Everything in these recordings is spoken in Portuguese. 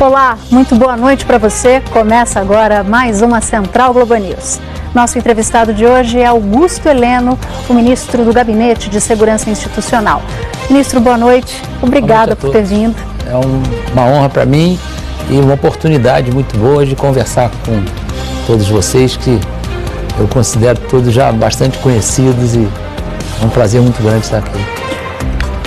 Olá, muito boa noite para você. Começa agora mais uma Central Globo News. Nosso entrevistado de hoje é Augusto Heleno, o ministro do Gabinete de Segurança Institucional. Ministro, boa noite. Obrigada por ter vindo. É uma honra para mim e uma oportunidade muito boa de conversar com todos vocês, que eu considero todos já bastante conhecidos, e é um prazer muito grande estar aqui.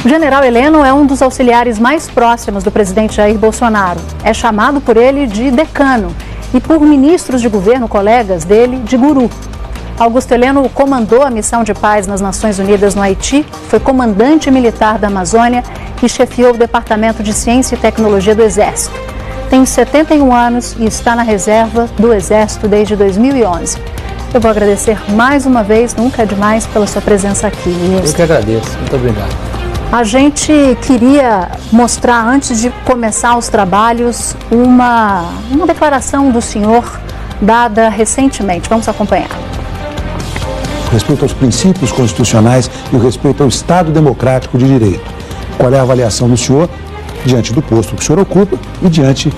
O general Heleno é um dos auxiliares mais próximos do presidente Jair Bolsonaro. É chamado por ele de decano e por ministros de governo, colegas dele, de guru. Augusto Heleno comandou a missão de paz nas Nações Unidas no Haiti, foi comandante militar da Amazônia e chefiou o Departamento de Ciência e Tecnologia do Exército. Tem 71 anos e está na reserva do Exército desde 2011. Eu vou agradecer mais uma vez, nunca é demais, pela sua presença aqui, ministro. Eu que agradeço, muito obrigado. A gente queria mostrar, antes de começar os trabalhos, uma declaração do senhor dada recentemente. Vamos acompanhar. O respeito aos princípios constitucionais e o respeito ao Estado democrático de direito. Qual é a avaliação do senhor diante do posto que o senhor ocupa e diante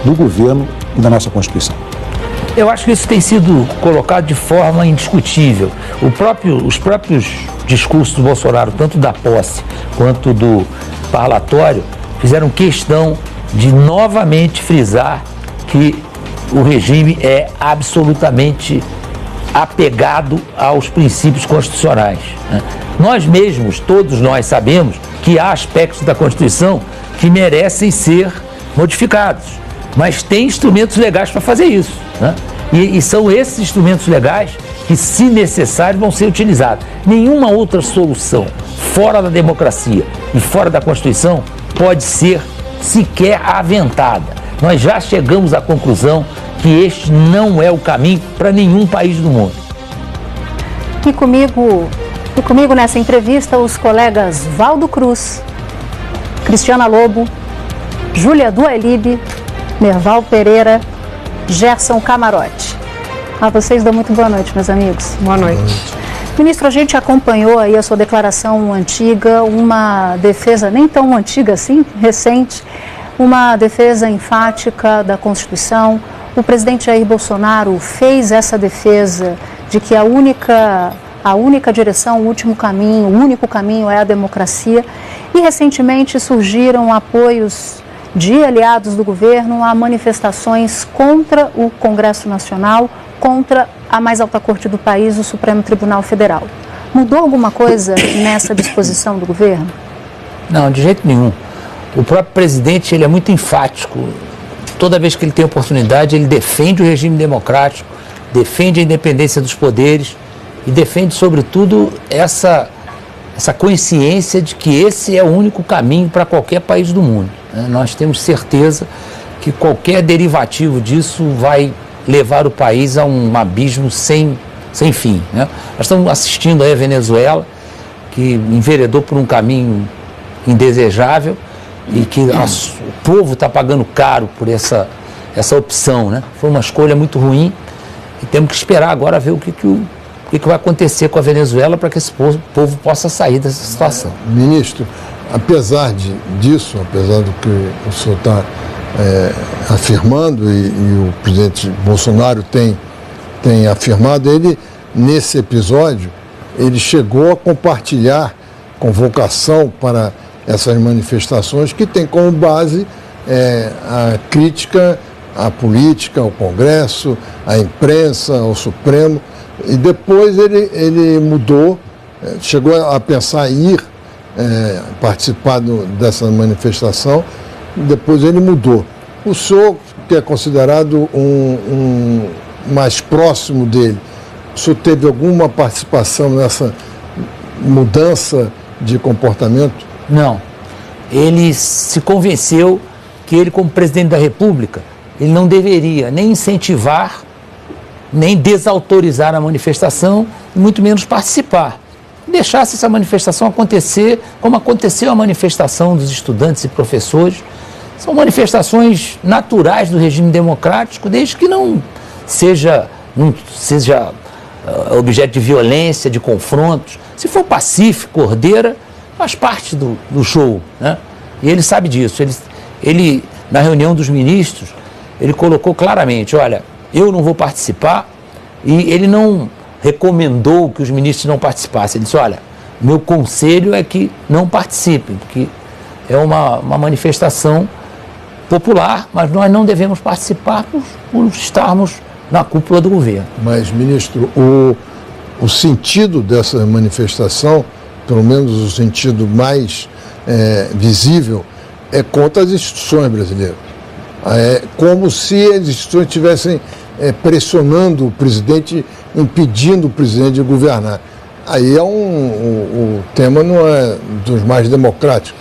do governo e da nossa Constituição? Eu acho que isso tem sido colocado de forma indiscutível. Os próprios discursos do Bolsonaro, tanto da posse quanto do parlatório, fizeram questão de novamente frisar que o regime é absolutamente apegado aos princípios constitucionais. Nós mesmos, todos nós sabemos que há aspectos da Constituição que merecem ser modificados, mas tem instrumentos legais para fazer isso, né? E são esses instrumentos legais que, se necessário, vão ser utilizados. Nenhuma outra solução fora da democracia e fora da Constituição pode ser sequer aventada. Nós já chegamos à conclusão que este não é o caminho para nenhum país do mundo. E comigo nessa entrevista os colegas Valdo Cruz, Cristiana Lobo, Júlia Duailib, Merval Pereira, Gerson Camarote. A vocês dou muito boa noite, meus amigos. Boa noite. Ministro, a gente acompanhou aí a sua declaração antiga, uma defesa nem tão antiga assim, recente, uma defesa enfática da Constituição. O presidente Jair Bolsonaro fez essa defesa de que a única direção, o último caminho, o único caminho é a democracia. E recentemente surgiram apoios de aliados do governo a manifestações contra o Congresso Nacional, contra a mais alta corte do país, o Supremo Tribunal Federal. Mudou alguma coisa nessa disposição do governo? Não, de jeito nenhum. O próprio presidente, ele é muito enfático. Toda vez que ele tem oportunidade, ele defende o regime democrático, defende a independência dos poderes e defende, sobretudo, essa consciência de que esse é o único caminho para qualquer país do mundo. Nós temos certeza que qualquer derivativo disso vai levar o país a um abismo sem fim, né? Nós estamos assistindo aí a Venezuela, que enveredou por um caminho indesejável e que o povo está pagando caro por essa opção, né? Foi uma escolha muito ruim e temos que esperar agora ver o que vai acontecer com a Venezuela para que esse povo possa sair dessa situação. Ministro, apesar disso, apesar do que o senhor está afirmando e o presidente Bolsonaro tem afirmado, ele, nesse episódio, ele chegou a compartilhar convocação para essas manifestações que tem como base a crítica à política, ao Congresso, à imprensa, ao Supremo. E depois ele mudou, chegou a pensar em ir participar dessa manifestação, depois ele mudou. O senhor, que é considerado um mais próximo dele, o senhor teve alguma participação nessa mudança de comportamento? Não. Ele se convenceu que ele, como presidente da República, ele não deveria nem incentivar, nem desautorizar a manifestação, e muito menos participar. Deixasse essa manifestação acontecer como aconteceu a manifestação dos estudantes e professores. São manifestações naturais do regime democrático, desde que não seja objeto de violência, de confrontos. Se for pacífico, ordeira, faz parte do show, né? E ele sabe disso. Ele na reunião dos ministros, ele colocou claramente, olha, eu não vou participar, e ele não recomendou que os ministros não participassem. Ele disse, olha, meu conselho é que não participem, porque é uma manifestação popular, mas nós não devemos participar por estarmos na cúpula do governo. Mas, ministro, o sentido dessa manifestação, pelo menos o sentido mais visível, é contra as instituições brasileiras. É como se as instituições estivessem pressionando o presidente, impedindo o presidente de governar. Aí o tema não é dos mais democráticos.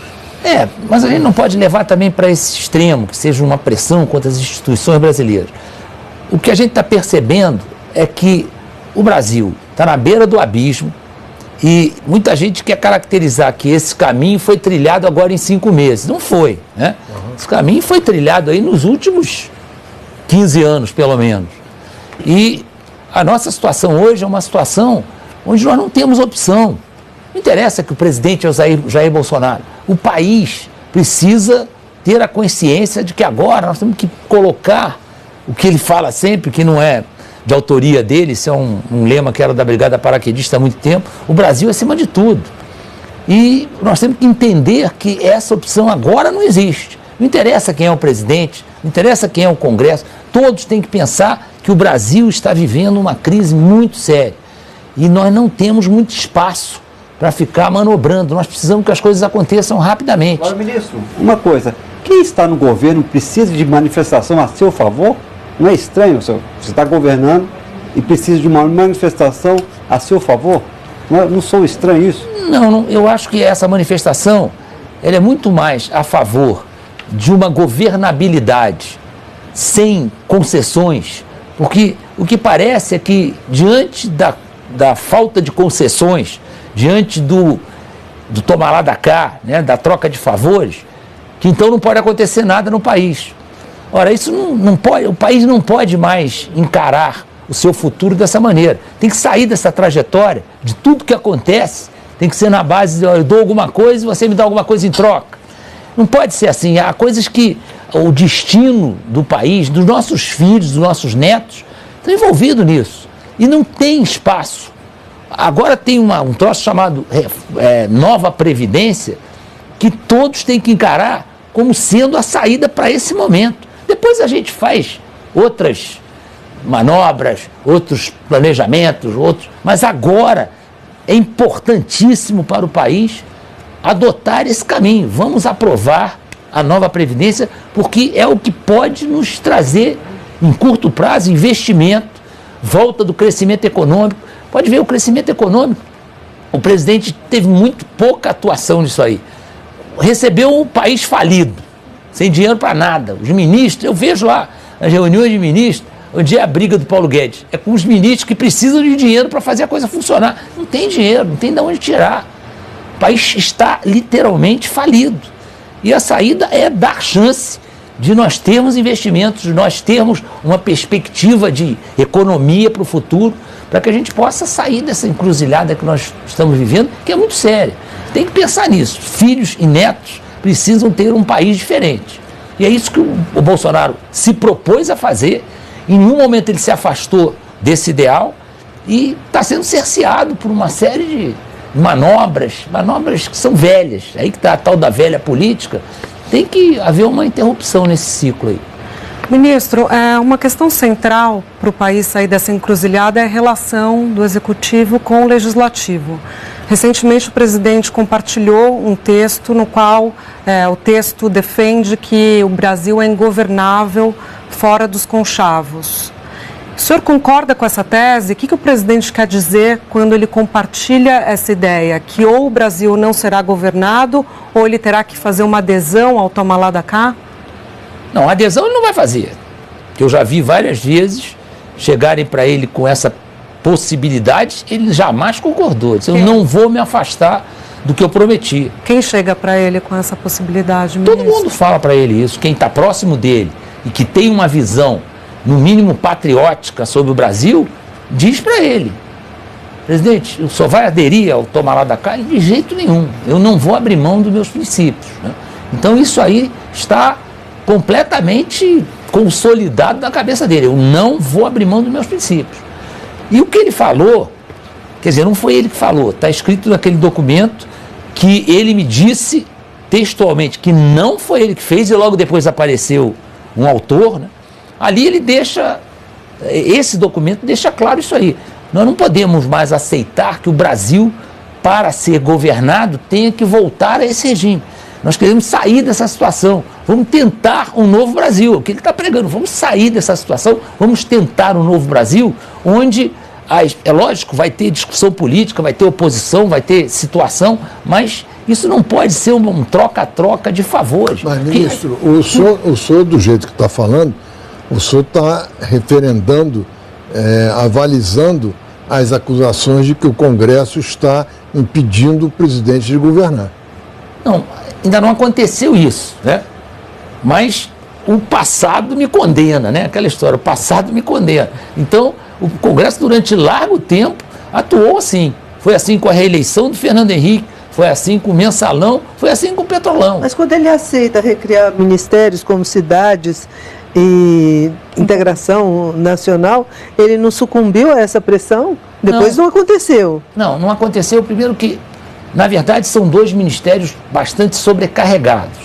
Mas a gente não pode levar também para esse extremo, que seja uma pressão contra as instituições brasileiras. O que a gente está percebendo é que o Brasil está na beira do abismo e muita gente quer caracterizar que esse caminho foi trilhado agora em 5 meses. Não foi, né? Esse caminho foi trilhado aí nos últimos 15 anos, pelo menos. E a nossa situação hoje é uma situação onde nós não temos opção. Não interessa que o presidente é o Jair Bolsonaro. O país precisa ter a consciência de que agora nós temos que colocar o que ele fala sempre, que não é de autoria dele, isso é um lema que era da Brigada Paraquedista há muito tempo, o Brasil acima de tudo. E nós temos que entender que essa opção agora não existe. Não interessa quem é o presidente, não interessa quem é o Congresso, todos têm que pensar que o Brasil está vivendo uma crise muito séria. E nós não temos muito espaço para ficar manobrando, nós precisamos que as coisas aconteçam rapidamente. Agora, ministro, uma coisa, quem está no governo precisa de manifestação a seu favor? Não é estranho, você está governando e precisa de uma manifestação a seu favor? Não sou estranho isso? Não, eu acho que essa manifestação ela é muito mais a favor de uma governabilidade sem concessões, porque o que parece é que diante da falta de concessões, diante do tomar lá da cá, né, da troca de favores, que então não pode acontecer nada no país. Ora, isso não pode, o país não pode mais encarar o seu futuro dessa maneira. Tem que sair dessa trajetória de tudo que acontece, tem que ser na base de eu dou alguma coisa e você me dá alguma coisa em troca. Não pode ser assim. Há coisas que o destino do país, dos nossos filhos, dos nossos netos, estão envolvidos nisso. E não tem espaço. Agora tem um troço chamado Nova Previdência, que todos têm que encarar como sendo a saída para esse momento. Depois a gente faz outras manobras, outros planejamentos, mas agora é importantíssimo para o país adotar esse caminho. Vamos aprovar a nova Previdência, porque é o que pode nos trazer, em curto prazo, investimento, volta do crescimento econômico. Pode ver o crescimento econômico. O presidente teve muito pouca atuação nisso aí. Recebeu o país falido, sem dinheiro para nada. Os ministros, eu vejo lá as reuniões de ministros, onde é a briga do Paulo Guedes. É com os ministros que precisam de dinheiro para fazer a coisa funcionar. Não tem dinheiro, não tem de onde tirar. O país está literalmente falido. E a saída é dar chance de nós termos investimentos, de nós termos uma perspectiva de economia para o futuro, para que a gente possa sair dessa encruzilhada que nós estamos vivendo, que é muito séria. Tem que pensar nisso. Filhos e netos precisam ter um país diferente. E é isso que o Bolsonaro se propôs a fazer. Em nenhum momento ele se afastou desse ideal e está sendo cerceado por uma série de manobras que são velhas. Aí que está a tal da velha política. Tem que haver uma interrupção nesse ciclo aí. Ministro, uma questão central para o país sair dessa encruzilhada é a relação do Executivo com o Legislativo. Recentemente, o presidente compartilhou um texto no qual o texto defende que o Brasil é ingovernável fora dos conchavos. O senhor concorda com essa tese? O que o presidente quer dizer quando ele compartilha essa ideia? Que ou o Brasil não será governado ou ele terá que fazer uma adesão ao toma lá da cá? Não, adesão ele não vai fazer. Eu já vi várias vezes chegarem para ele com essa possibilidade, ele jamais concordou. Disse, eu não vou me afastar do que eu prometi. Quem chega para ele com essa possibilidade, ministro? Todo mundo fala para ele isso. Quem está próximo dele e que tem uma visão, no mínimo patriótica, sobre o Brasil, diz para ele: presidente, eu só vai aderir ao toma lá da cá? De jeito nenhum. Eu não vou abrir mão dos meus princípios. Né? Então isso aí está completamente consolidado na cabeça dele. Eu não vou abrir mão dos meus princípios. E o que ele falou, quer dizer, não foi ele que falou, está escrito naquele documento que ele me disse textualmente que não foi ele que fez, e logo depois apareceu um autor, né? Ali ele deixa, esse documento deixa claro isso aí. Nós não podemos mais aceitar que o Brasil, para ser governado, tenha que voltar a esse regime. Nós queremos sair dessa situação, vamos tentar um novo Brasil. O que ele está pregando? Vamos sair dessa situação, vamos tentar um novo Brasil, onde, é lógico, vai ter discussão política, vai ter oposição, vai ter situação, mas isso não pode ser um troca-troca de favores. Mas, ministro, o senhor, do jeito que está falando, o senhor está referendando, avalizando as acusações de que o Congresso está impedindo o presidente de governar. Não, ainda não aconteceu isso, né? Mas o passado me condena, né? Aquela história, o passado me condena. Então, o Congresso, durante largo tempo, atuou assim. Foi assim com a reeleição do Fernando Henrique, foi assim com o Mensalão, foi assim com o Petrolão. Mas quando ele aceita recriar ministérios como cidades e integração nacional, ele não sucumbiu a essa pressão? Depois não aconteceu. Não aconteceu. Primeiro que, na verdade, são dois ministérios bastante sobrecarregados.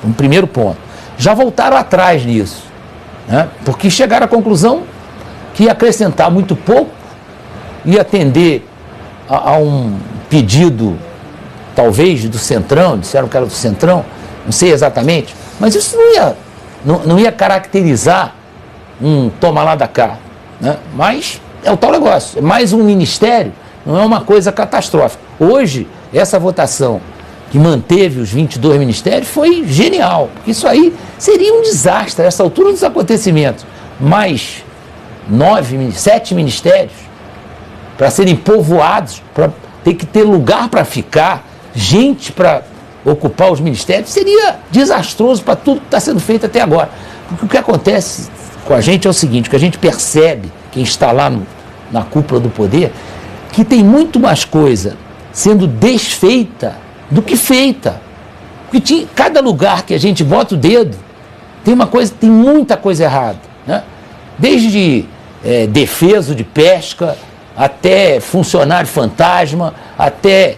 Um primeiro ponto. Já voltaram atrás nisso, né? Porque chegaram à conclusão que ia acrescentar muito pouco, ia atender a um pedido, talvez, do Centrão, disseram que era do Centrão, não sei exatamente, mas isso não ia caracterizar um toma lá da cá, né? Mas é o tal negócio, mais um ministério, não é uma coisa catastrófica. Hoje, essa votação que manteve os 22 ministérios foi genial, porque isso aí seria um desastre, a essa altura dos acontecimentos. Mais 7 ministérios para serem povoados, para ter que ter lugar para ficar, gente para ocupar os ministérios, seria desastroso para tudo que está sendo feito até agora. Porque o que acontece com a gente é o seguinte, o que a gente percebe, quem está lá na cúpula do poder, que tem muito mais coisa sendo desfeita do que feita. Porque cada lugar que a gente bota o dedo, tem muita coisa errada, né? Desde defeso de pesca, até funcionário fantasma, até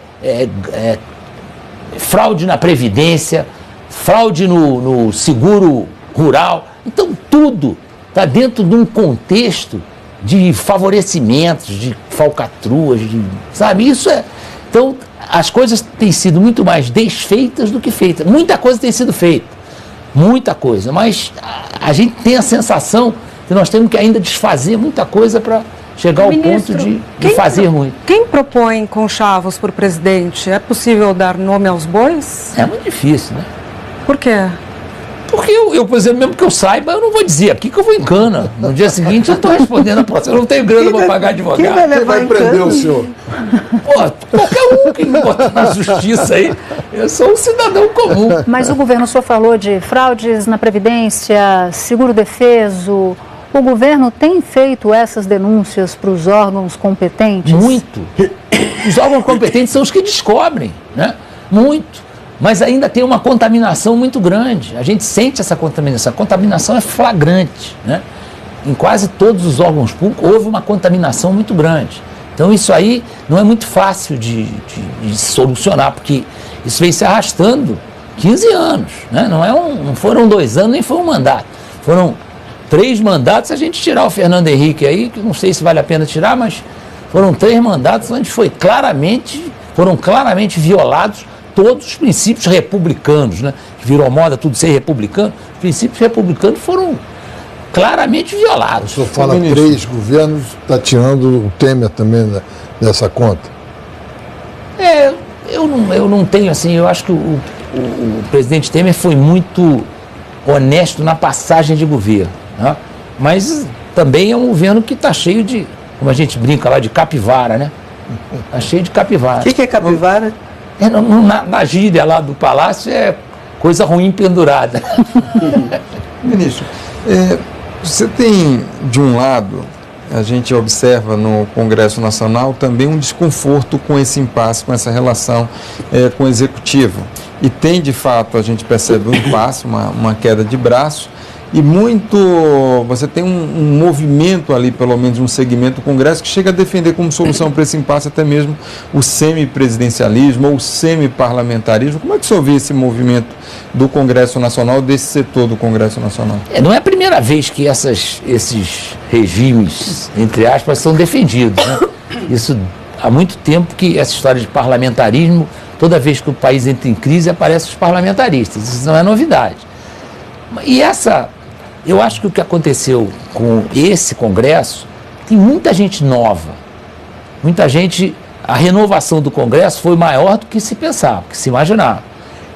fraude na Previdência, fraude no seguro rural. Então, tudo está dentro de um contexto de favorecimentos, de falcatruas, sabe? Isso é... Então, as coisas têm sido muito mais desfeitas do que feitas. Muita coisa tem sido feita, muita coisa, mas a gente tem a sensação que nós temos que ainda desfazer muita coisa para chegar ao ponto de fazer muito. Quem propõe conchavos por presidente? É possível dar nome aos bois? É muito difícil, né? Por quê? Porque eu, por exemplo, mesmo que eu saiba, eu não vou dizer aqui que eu vou em cana. No dia seguinte eu estou respondendo a processo. Eu não tenho grana para pagar advogado. Quem vai prender o senhor? Pô, qualquer um que me botar na justiça aí, eu sou um cidadão comum. Mas o governo só falou de fraudes na Previdência, seguro defeso. O governo tem feito essas denúncias para os órgãos competentes? Muito. Os órgãos competentes são os que descobrem, né? Muito. Mas ainda tem uma contaminação muito grande. A gente sente essa contaminação. A contaminação é flagrante, né? Em quase todos os órgãos públicos houve uma contaminação muito grande. Então isso aí não é muito fácil de solucionar, porque isso vem se arrastando 15 anos, né? Não foram 2 anos, nem foi um mandato. Foram 3 mandatos, se a gente tirar o Fernando Henrique aí, que não sei se vale a pena tirar, mas foram 3 mandatos onde foram claramente violados todos os princípios republicanos, né? Que virou moda tudo ser republicano. Os princípios republicanos foram claramente violados. O senhor fala 3 governos, está tirando o Temer também dessa conta? Eu não tenho assim, eu acho que o presidente Temer foi muito honesto na passagem de governo, né? Mas também é um governo que está cheio de, como a gente brinca lá, de capivara, né? Está cheio de capivara. O que é capivara? Na gíria lá do Palácio é coisa ruim pendurada. Ministro, você tem, de um lado, a gente observa no Congresso Nacional também um desconforto com esse impasse, com essa relação com o Executivo. e tem de fato, a gente percebe um impasse, uma queda de braço, e você tem um movimento ali, pelo menos um segmento do Congresso, que chega a defender como solução para esse impasse até mesmo o semipresidencialismo ou o semiparlamentarismo. Como é que o senhor vê esse movimento do Congresso Nacional, desse setor do Congresso Nacional? Não é a primeira vez que esses regimes, entre aspas, são defendidos, né? Isso há muito tempo que essa história de parlamentarismo, toda vez que o país entra em crise, aparecem os parlamentaristas. Isso não é novidade. E eu acho que o que aconteceu com esse Congresso, tem muita gente nova, muita gente, a renovação do Congresso foi maior do que se pensava, que se imaginava.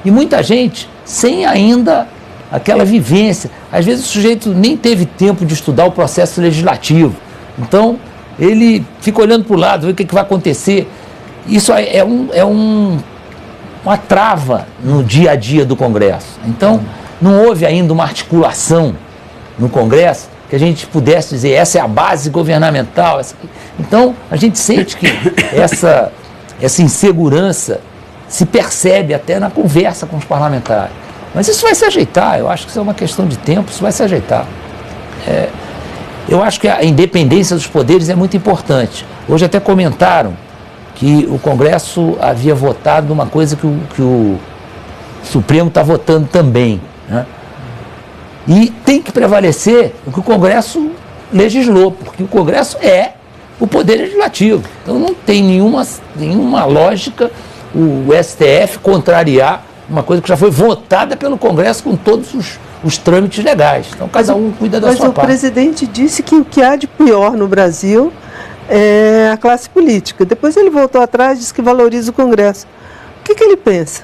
E muita gente sem ainda aquela vivência. Às vezes o sujeito nem teve tempo de estudar o processo legislativo. Então, ele fica olhando para o lado, vê o que vai acontecer. Isso é uma trava no dia a dia do Congresso. Então, não houve ainda uma articulação no Congresso que a gente pudesse dizer, essa é a base governamental. Então, a gente sente que essa insegurança se percebe até na conversa com os parlamentares. Mas isso vai se ajeitar, eu acho que isso é uma questão de tempo, isso vai se ajeitar. Eu acho que a independência dos poderes é muito importante. Hoje até comentaram que o Congresso havia votado uma coisa que o Supremo está votando também, né? E tem que prevalecer o que o Congresso legislou, porque o Congresso é o poder legislativo. Então não tem nenhuma lógica o STF contrariar uma coisa que já foi votada pelo Congresso com todos os trâmites legais. Então cada um cuida da sua parte. Mas o presidente disse que o que há de pior no Brasil é a classe política. Depois ele voltou atrás e disse que valoriza o Congresso. O que ele pensa?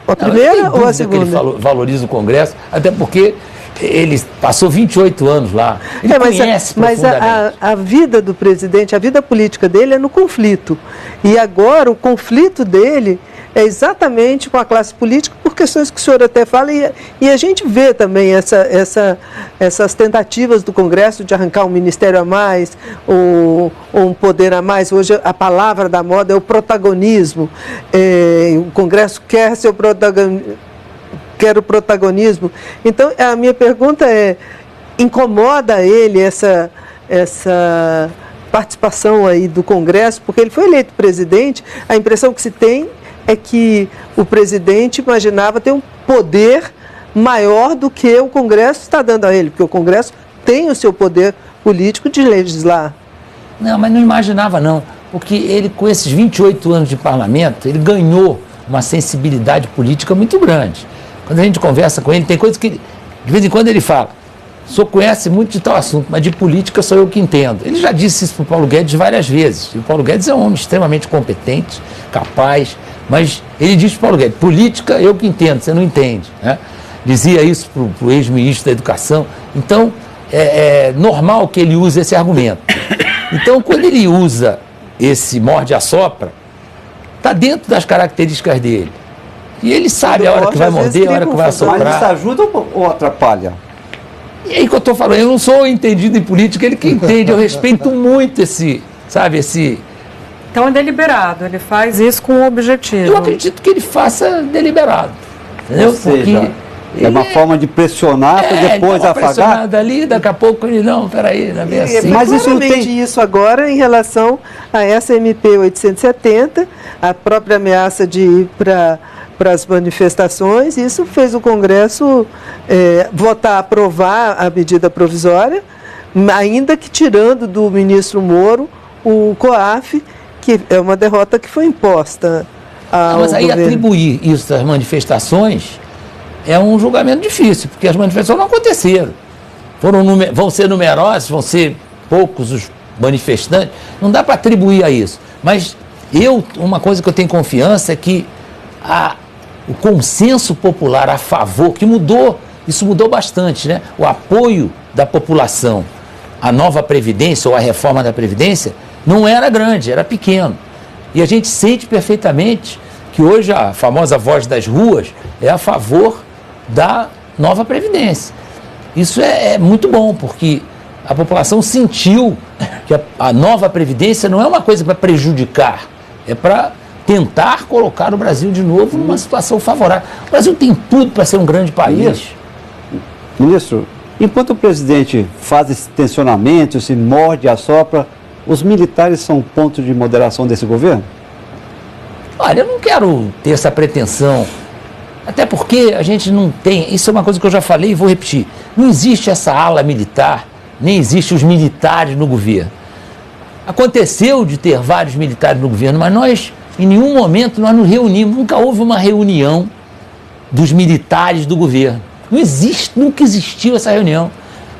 A primeira ou a segunda? Que ele valoriza o Congresso, até porque ele passou 28 anos lá. Ele conhece profundamente. Mas a vida do presidente, a vida política dele é no conflito. E agora o conflito dele é exatamente com a classe política, por questões que o senhor até fala, e a gente vê também essas tentativas do Congresso de arrancar um ministério a mais, ou um poder a mais. Hoje a palavra da moda é o protagonismo. O Congresso quer ser o protagonismo. Então, a minha pergunta é, incomoda ele essa participação aí do Congresso, porque ele foi eleito presidente, a impressão que se tem é que o presidente imaginava ter um poder maior do que o Congresso está dando a ele, porque o Congresso tem o seu poder político de legislar. Não, mas não imaginava não, porque ele, com esses 28 anos de parlamento, ele ganhou uma sensibilidade política muito grande. Quando a gente conversa com ele, tem coisas que, de vez em quando ele fala, o senhor conhece muito de tal assunto, mas de política sou eu que entendo. Ele já disse isso para o Paulo Guedes várias vezes. E o Paulo Guedes é um homem extremamente competente, capaz, mas ele diz para o Paulo Guedes, política eu que entendo, você não entende, né? Dizia isso para o ex-ministro da Educação. Então, é normal que ele use esse argumento. Então, quando ele usa esse morde-a-sopra, está dentro das características dele. E ele sabe a hora que vai morder, a hora que vai assoprar. Mas isso ajuda ou atrapalha? E aí que eu estou falando, eu não sou entendido em política, ele que entende, eu respeito muito esse... Então é deliberado, ele faz isso com o objetivo. Eu acredito que ele faça deliberado, entendeu? Ou seja, é uma forma de pressionar para depois afagar? Pressionada ali, daqui a pouco ele, não, peraí, não é bem assim. Mas isso não tem... isso agora em relação a essa MP 870, a própria ameaça de ir para as manifestações, isso fez o Congresso aprovar a medida provisória, ainda que tirando do ministro Moro o COAF, que é uma derrota que foi imposta ao mas aí governo. Atribuir isso às manifestações é um julgamento difícil, porque as manifestações não aconteceram. Vão ser numerosas, vão ser poucos os manifestantes, não dá para atribuir a isso. Mas uma coisa que eu tenho confiança é que o consenso popular a favor, que mudou, isso mudou bastante, né? O apoio da população à nova Previdência ou à reforma da Previdência não era grande, era pequeno. E a gente sente perfeitamente que hoje a famosa voz das ruas é a favor da nova Previdência. Isso é muito bom, porque a população sentiu que a nova Previdência não é uma coisa para prejudicar, é para tentar colocar o Brasil de novo numa situação favorável. O Brasil tem tudo para ser um grande país. Ministro, enquanto o presidente faz esse tensionamento, esse morde e assopra, os militares são ponto de moderação desse governo? Olha, eu não quero ter essa pretensão, até porque a gente não tem, isso é uma coisa que eu já falei e vou repetir, não existe essa ala militar, nem existe os militares no governo. Aconteceu de ter vários militares no governo, mas nós, em nenhum momento, nós nos reunimos, nunca houve uma reunião dos militares do governo. Não existe, nunca existiu essa reunião.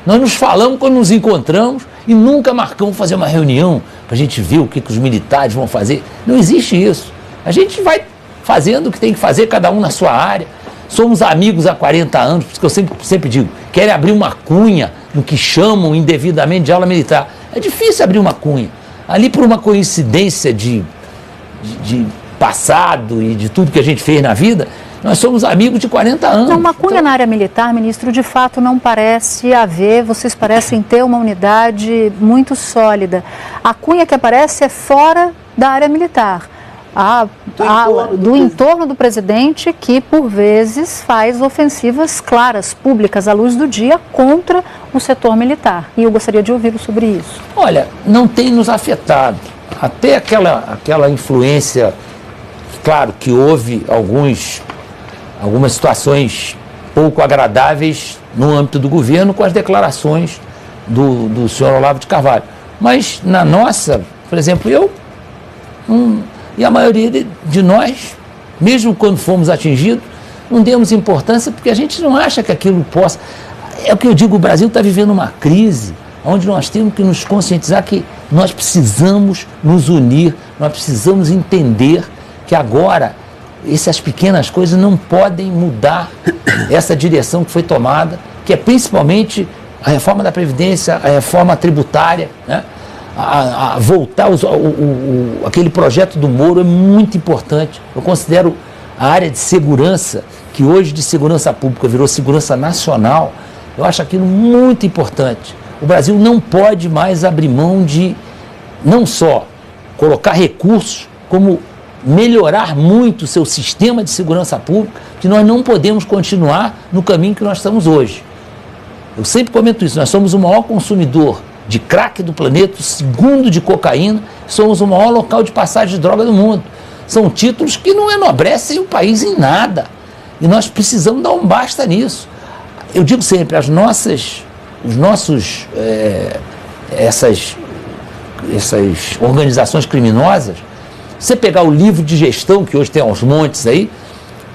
Nós nos falamos quando nos encontramos e nunca marcamos fazer uma reunião para a gente ver o que os militares vão fazer. Não existe isso. A gente vai fazendo o que tem que fazer, cada um na sua área. Somos amigos há 40 anos, por isso que eu sempre digo, querem abrir uma cunha no que chamam indevidamente de ala militar. É difícil abrir uma cunha. Ali por uma coincidência de passado e de tudo que a gente fez na vida, nós somos amigos de 40 anos. Não, uma cunha na área militar, ministro, de fato não parece haver, vocês parecem ter uma unidade muito sólida. A cunha que aparece é fora da área militar. Do entorno do presidente, que por vezes faz ofensivas claras, públicas, à luz do dia, contra o setor militar. E eu gostaria de ouvi-lo sobre isso. Olha, não tem nos afetado. Até aquela influência, claro que houve algumas situações pouco agradáveis no âmbito do governo com as declarações do senhor Olavo de Carvalho. Mas na nossa, por exemplo, e a maioria de nós, mesmo quando fomos atingidos, não demos importância porque a gente não acha que aquilo possa... É o que eu digo, o Brasil está vivendo uma crise onde nós temos que nos conscientizar que nós precisamos nos unir, nós precisamos entender que agora essas pequenas coisas não podem mudar essa direção que foi tomada, que é principalmente a reforma da Previdência, a reforma tributária, né? A voltar aquele projeto do Moro é muito importante. Eu considero a área de segurança, que hoje de segurança pública virou segurança nacional, eu acho aquilo muito importante. O Brasil não pode mais abrir mão de não só colocar recursos, como melhorar muito o seu sistema de segurança pública, que nós não podemos continuar no caminho que nós estamos hoje. Eu sempre comento isso, nós somos o maior consumidor de crack do planeta, o segundo de cocaína, somos o maior local de passagem de droga do mundo. São títulos que não enobrecem o país em nada. E nós precisamos dar um basta nisso. Eu digo sempre, essas organizações criminosas, você pegar o livro de gestão, que hoje tem aos montes aí,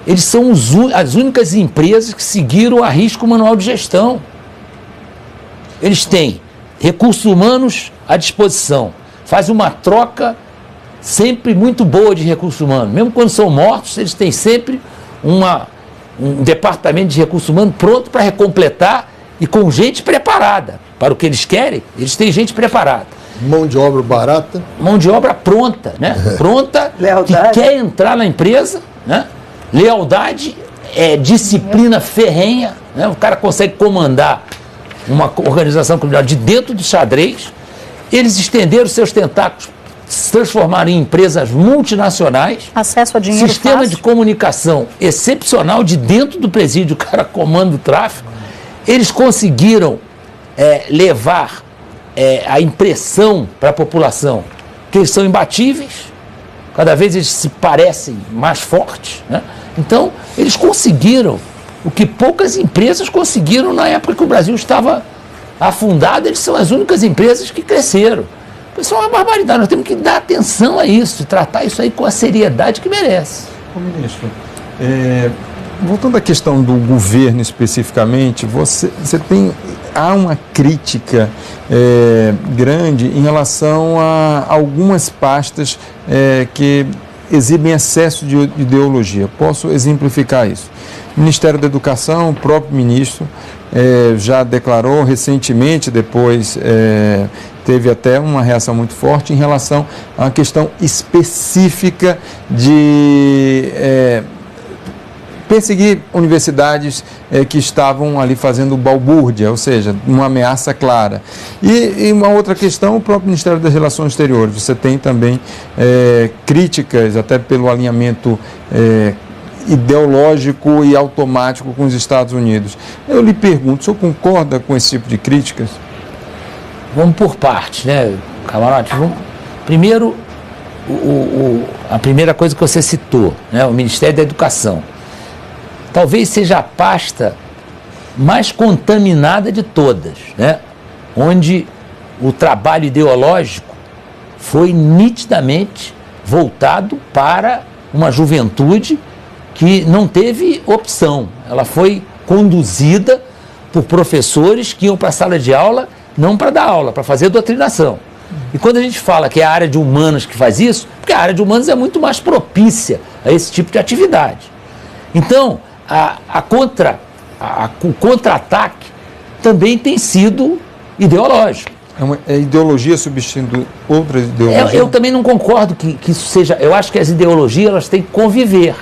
eles são as únicas empresas que seguiram à risca o manual de gestão. Eles têm recursos humanos à disposição, faz uma troca sempre muito boa de recursos humanos. Mesmo quando são mortos, eles têm sempre um departamento de recursos humanos pronto para recompletar e com gente preparada. Para o que eles querem, eles têm gente preparada. Mão de obra barata. Mão de obra pronta, né? Pronta, que quer entrar na empresa, né? Lealdade, disciplina ferrenha, né? O cara consegue comandar uma organização criminal de dentro do xadrez. Eles estenderam seus tentáculos, se transformaram em empresas multinacionais. Acesso a dinheiro sistema fácil. De comunicação excepcional de dentro do presídio, o cara comanda o tráfico. Eles conseguiram levar a impressão para a população que eles são imbatíveis, cada vez eles se parecem mais fortes, né? Então, eles conseguiram o que poucas empresas conseguiram na época que o Brasil estava afundado. Eles são as únicas empresas que cresceram. Isso é uma barbaridade, nós temos que dar atenção a isso e tratar isso aí com a seriedade que merece. Ô, ministro, voltando à questão do governo especificamente, há uma crítica grande em relação a algumas pastas que exibem excesso de ideologia. Posso exemplificar isso? Ministério da Educação, o próprio ministro já declarou recentemente, depois teve até uma reação muito forte em relação a uma questão específica de perseguir universidades que estavam ali fazendo balbúrdia, ou seja, uma ameaça clara. E uma outra questão, o próprio Ministério das Relações Exteriores. Você tem também críticas, até pelo alinhamento ideológico e automático com os Estados Unidos. Eu lhe pergunto, o senhor concorda com esse tipo de críticas? Vamos por partes, né, camarote? Primeiro, a primeira coisa que você citou, né, o Ministério da Educação. Talvez seja a pasta mais contaminada de todas, né, onde o trabalho ideológico foi nitidamente voltado para uma juventude que não teve opção. Ela foi conduzida por professores que iam para a sala de aula, não para dar aula, para fazer doutrinação. E quando a gente fala que é a área de humanas que faz isso, porque a área de humanas é muito mais propícia a esse tipo de atividade. Então, o contra-ataque também tem sido ideológico. É ideologia substituindo outra ideologia? Eu também não concordo que isso seja... Eu acho que as ideologias elas têm que conviver.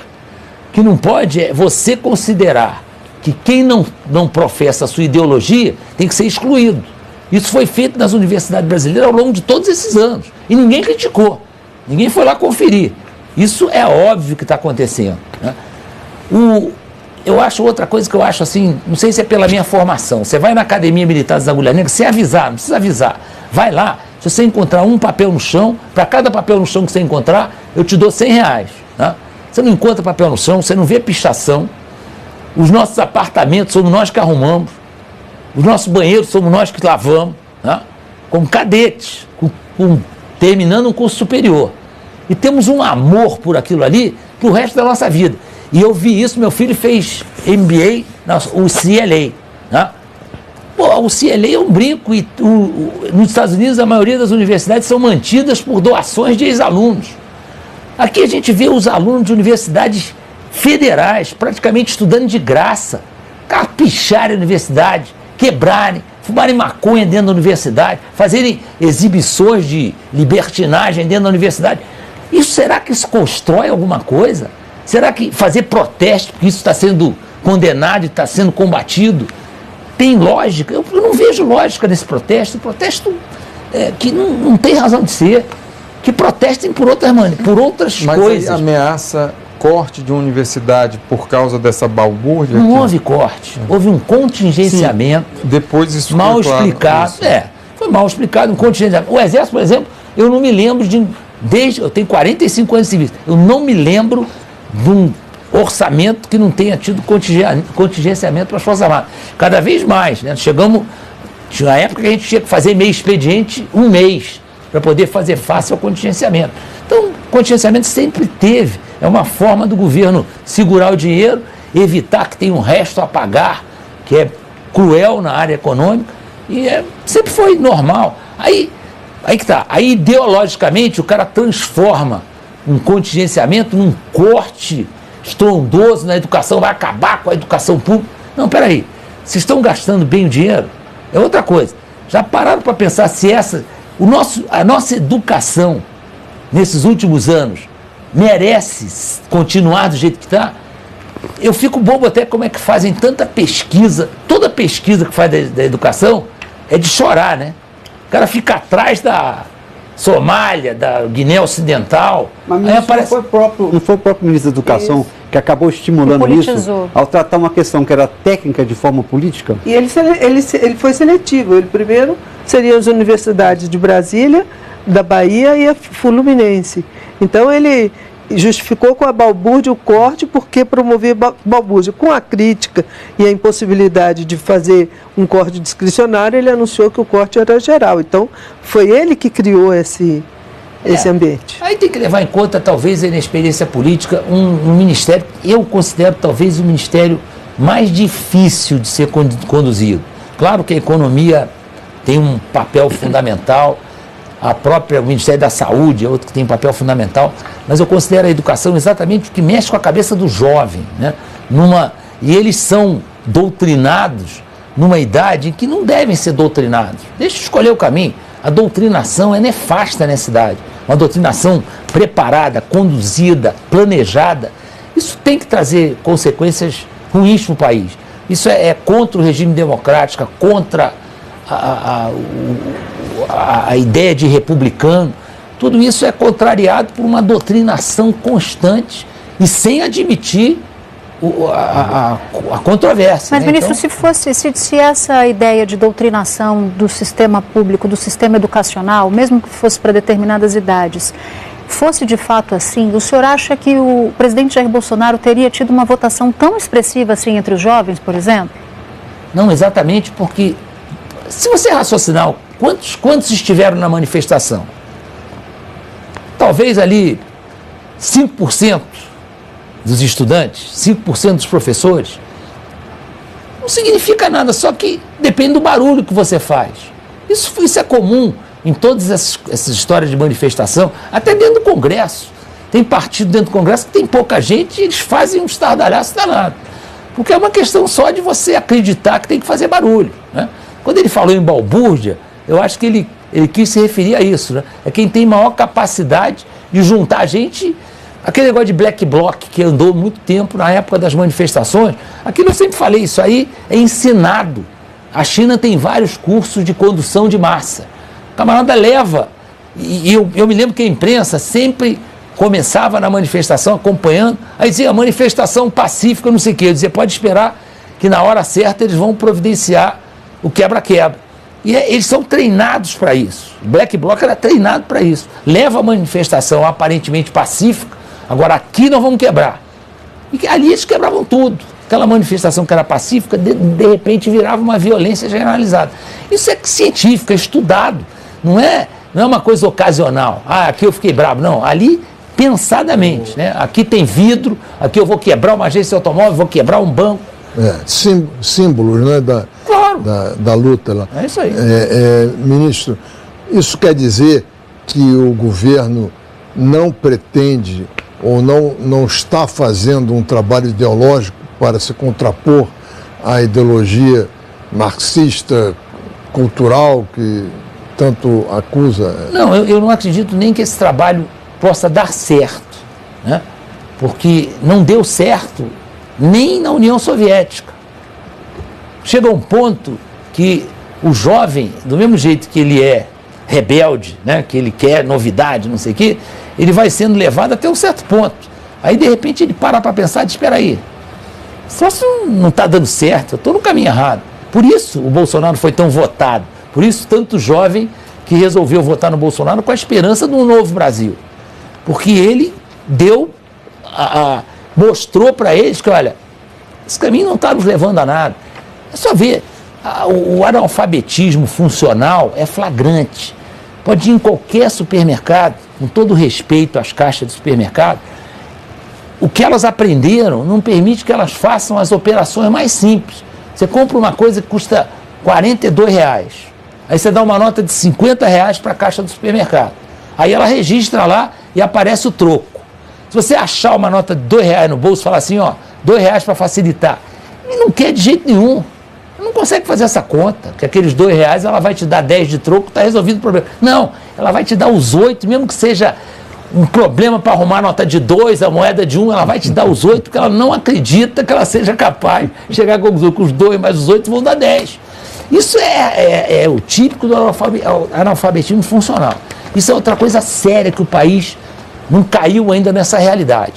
O que não pode é você considerar que quem não professa a sua ideologia tem que ser excluído. Isso foi feito nas universidades brasileiras ao longo de todos esses anos. E ninguém criticou. Ninguém foi lá conferir. Isso é óbvio que está acontecendo, né? Eu acho outra coisa que eu acho assim, não sei se é pela minha formação. Você vai na Academia Militar das Agulhas Negras, você avisar, não precisa avisar. Vai lá, se você encontrar um papel no chão, para cada papel no chão que você encontrar, eu te dou R$100. Né? Você não encontra papel no chão, você não vê pichação. Os nossos apartamentos somos nós que arrumamos. Os nossos banheiros somos nós que lavamos, né? Como cadetes, terminando um curso superior. E temos um amor por aquilo ali para o resto da nossa vida. E eu vi isso, meu filho fez MBA, o CLA. Né? Pô, o CLA é um brinco e nos Estados Unidos a maioria das universidades são mantidas por doações de ex-alunos. Aqui a gente vê os alunos de universidades federais praticamente estudando de graça, capicharem a universidade, quebrarem, fumarem maconha dentro da universidade, fazerem exibições de libertinagem dentro da universidade. Será que isso constrói alguma coisa? Será que fazer protesto, porque isso está sendo condenado e está sendo combatido, tem lógica? Eu não vejo lógica nesse protesto. Protesto que não tem razão de ser. Que protestem por outras coisas. Mas ameaça corte de uma universidade por causa dessa balbúrdia? Não houve corte, houve um contingenciamento. Sim, depois isso mal explicado. Foi mal explicado, um contingenciamento. O Exército, por exemplo, eu não me lembro eu tenho 45 anos de serviço, eu não me lembro de um orçamento que não tenha tido contingenciamento para as Forças Armadas. Cada vez mais, né? Tinha uma época que a gente tinha que fazer meio expediente um mês para poder fazer face ao contingenciamento. Então, contingenciamento sempre teve. É uma forma do governo segurar o dinheiro, evitar que tenha um resto a pagar, que é cruel na área econômica, e sempre foi normal. Aí que tá. Aí, ideologicamente, o cara transforma um contingenciamento num corte estrondoso na educação, vai acabar com a educação pública. Não, peraí, vocês estão gastando bem o dinheiro? É outra coisa. Já pararam para pensar se a nossa educação, nesses últimos anos, merece continuar do jeito que está? Eu fico bobo até como é que fazem tanta pesquisa, toda pesquisa que faz da educação é de chorar, né? O cara fica atrás da Somália, da Guiné Ocidental. Mas aí aparece... não foi o próprio ministro da Educação que acabou estimulando isso ao tratar uma questão que era técnica de forma política? E ele foi seletivo. Ele primeiro seria as universidades de Brasília, da Bahia e a Fluminense. Então ele justificou com a balbúrdia o corte porque promovia balbúrdia. Com a crítica e a impossibilidade de fazer um corte discricionário, ele anunciou que o corte era geral. Então foi ele que criou esse ambiente. Aí tem que levar em conta, talvez, a inexperiência política, um ministério, eu considero talvez o ministério mais difícil de ser conduzido. Claro que a economia tem um papel fundamental, o Ministério da Saúde é outro que tem um papel fundamental, mas eu considero a educação exatamente o que mexe com a cabeça do jovem, né? E eles são doutrinados numa idade em que não devem ser doutrinados. Deixa eu escolher o caminho. A doutrinação é nefasta nessa idade. Uma doutrinação preparada, conduzida, planejada, Isso tem que trazer consequências ruins para o país. Isso é contra o regime democrático, contra a ideia de republicano. Tudo isso é contrariado por uma doutrinação constante e sem admitir a controvérsia. Mas, ministro, então, se essa ideia de doutrinação do sistema público, do sistema educacional, mesmo que fosse para determinadas idades, fosse de fato assim, o senhor acha que o presidente Jair Bolsonaro teria tido uma votação tão expressiva assim entre os jovens, por exemplo? Não, exatamente, porque se você raciocinar quantos estiveram na manifestação, talvez ali 5% dos estudantes, 5% dos professores, não significa nada, só que depende do barulho que você faz. Isso é comum em todas essas histórias de manifestação, até dentro do Congresso. Tem partido dentro do Congresso que tem pouca gente e eles fazem um estardalhaço danado. Porque é uma questão só de você acreditar que tem que fazer barulho, né? Quando ele falou em balbúrdia, eu acho que ele quis se referir a isso, né? É quem tem maior capacidade de juntar gente. Aquele negócio de black bloc que andou muito tempo na época das manifestações, aquilo eu sempre falei, isso aí é ensinado. A China tem vários cursos de condução de massa. O camarada leva, e eu me lembro que a imprensa sempre começava na manifestação acompanhando, aí dizia manifestação pacífica, não sei o quê. Eu dizia, pode esperar que na hora certa eles vão providenciar o quebra-quebra. E eles são treinados para isso. O Black Bloc era treinado para isso. Leva a manifestação aparentemente pacífica, agora aqui nós vamos quebrar. E ali eles quebravam tudo. Aquela manifestação que era pacífica, de repente virava uma violência generalizada. Isso é científico, é estudado. Não é uma coisa ocasional. Ah, aqui eu fiquei bravo. Não, ali pensadamente, né? Aqui tem vidro, aqui eu vou quebrar uma agência de automóvel, vou quebrar um banco. Símbolos, né, claro, da luta lá. É isso aí. Ministro, isso quer dizer que o governo não pretende ou não está fazendo um trabalho ideológico para se contrapor à ideologia marxista, cultural, que tanto acusa? Não, eu não acredito nem que esse trabalho possa dar certo, né? Porque não deu certo nem na União Soviética. Chega a um ponto que o jovem, do mesmo jeito que ele é rebelde, né, que ele quer novidade, não sei o quê, ele vai sendo levado até um certo ponto. Aí, de repente, ele para pensar, espera aí, só se não está dando certo, eu estou no caminho errado. Por isso o Bolsonaro foi tão votado, por isso tanto jovem que resolveu votar no Bolsonaro com a esperança de um novo Brasil. Porque ele mostrou para eles que, olha, esse caminho não está nos levando a nada. É só ver, o analfabetismo funcional é flagrante. Pode ir em qualquer supermercado, com todo respeito às caixas de supermercado, o que elas aprenderam não permite que elas façam as operações mais simples. Você compra uma coisa que custa R$42, aí você dá uma nota de R$50 para a caixa do supermercado. Aí ela registra lá e aparece o troco. Se você achar uma nota de R$2 no bolso e falar assim, ó, R$2 para facilitar, ele não quer de jeito nenhum. Ele não consegue fazer essa conta, que aqueles R$2 ela vai te dar 10 de troco, está resolvido o problema. Não, ela vai te dar os 8, mesmo que seja um problema para arrumar a nota de 2, a moeda de 1, ela vai te dar os 8, porque ela não acredita que ela seja capaz de chegar à conclusão que os 2 mais os 8 vão dar 10. Isso é o típico do analfabetismo funcional. Isso é outra coisa séria que o país não caiu ainda nessa realidade.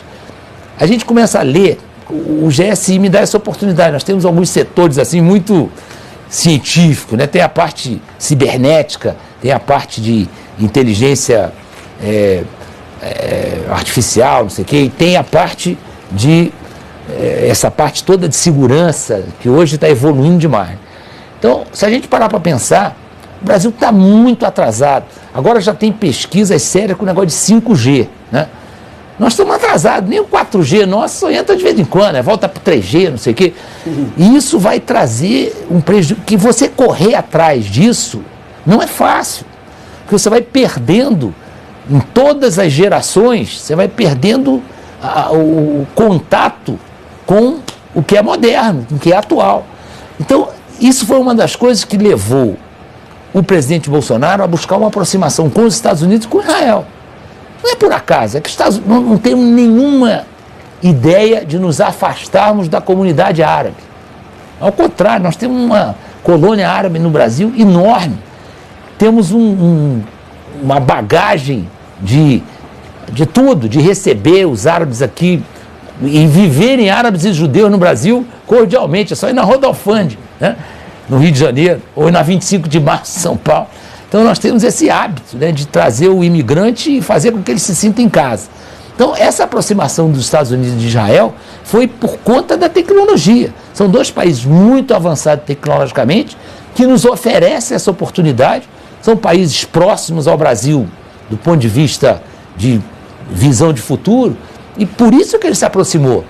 A gente começa a ler, o GSI me dá essa oportunidade, nós temos alguns setores assim muito científicos, né? Tem a parte cibernética, tem a parte de inteligência artificial, não sei o quê, e tem a parte de essa parte toda de segurança, que hoje está evoluindo demais. Então, se a gente parar para pensar, o Brasil está muito atrasado. Agora já tem pesquisas sérias com o negócio de 5G, né? Nós estamos atrasados, nem o 4G nosso só entra de vez em quando, volta para o 3G, não sei o quê. E isso vai trazer um prejuízo, que você correr atrás disso não é fácil, porque você vai perdendo, em todas as gerações, você vai perdendo o contato com o que é moderno, com o que é atual. Então, isso foi uma das coisas que levou o presidente Bolsonaro a buscar uma aproximação com os Estados Unidos e com Israel. Não é por acaso, é que os Estados Unidos não tem nenhuma ideia de nos afastarmos da comunidade árabe. Ao contrário, nós temos uma colônia árabe no Brasil enorme. Temos uma bagagem de tudo, de receber os árabes aqui e viverem árabes e judeus no Brasil cordialmente. É só ir na Rodolfande, né? No Rio de Janeiro, ou na 25 de março, em São Paulo. Então nós temos esse hábito, né, de trazer o imigrante e fazer com que ele se sinta em casa. Então essa aproximação dos Estados Unidos e de Israel foi por conta da tecnologia. São dois países muito avançados tecnologicamente que nos oferecem essa oportunidade. São países próximos ao Brasil do ponto de vista de visão de futuro, e por isso que ele se aproximou.